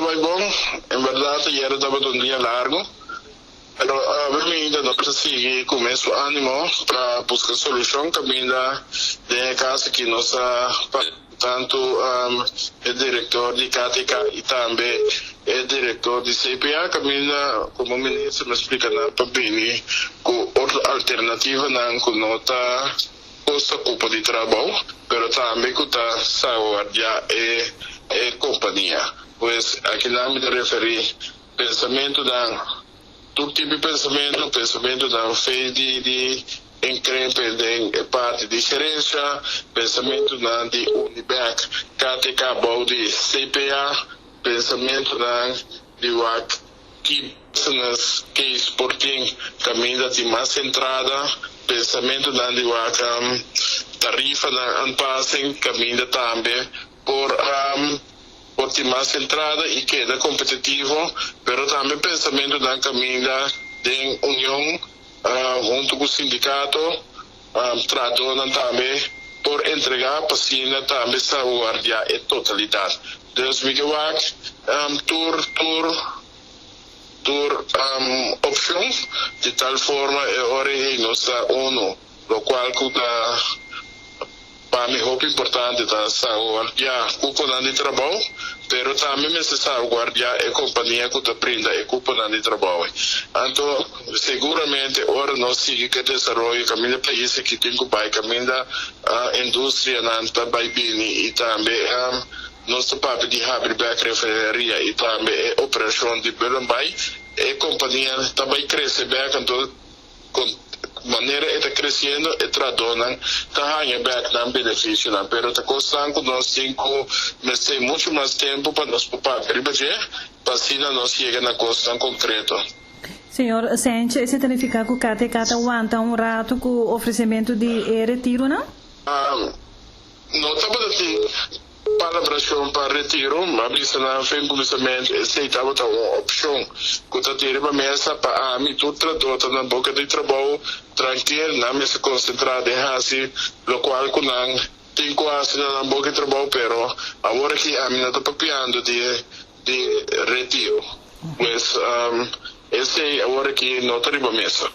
estaba bom, en verdad ayer estaba un día largo, pero veramente no persigue con su ánimo para buscar solución, camina de casa que nos ha tanto el director de KTK y también el director de CPA, camina como ministro me explica na papini con otra alternativa con nota costa ocupa de trabajo, pero también con ta ya compañía. Pues aquí nada me referí pensamento da todo tipo de pensamento da fe de encrempe de parte de gerência, pensamento da de Unibank, KTK, Baudi, CPA, pensamento da de WAC, que business case Sporting, caminho de mais centrada, pensamento da de WAC, tarifa da anpassing, caminho também por ter mais entrada e queda competitivo, pero também pensamento da caminho de união junto com o sindicato, tratando também por entregar para a também saúde e totalidade. Então, Miguelak, opção, de tal forma, é hora de nossa ONU, o qual para mim é importante da saúde, culpa de trabalho, pero também é necessário guardar a companhia que aprenda a culpa de trabalho. Então, seguramente, ora nós seguimos que desenvolve caminho país que tem que vai caminho da indústria na Tabaibini e também nosso papel de Haberback referaria e também a operação de Belambay, a companhia também cresce bem com maneira está crescendo e traduzem está ganhando bem benefício não, pero está custando nós cinco meses muito mais tempo para nós poupar para assim nós chegar na costa concreto. Senhor Sánchez, isso significa que o KTK aguanta rato com o oferecimento de retiro, não? Não estava assim palabração para retiro, mas na frente começamento aceitava uma opção que está tendo para mesa para a mim tudo tradota na boca de trabalho tranquilo, na mesa concentrada assim, lo qual que não tem quase na boca de trabalho, pero agora que a mim está papiando de retiro, mas esse agora que não está na mesa.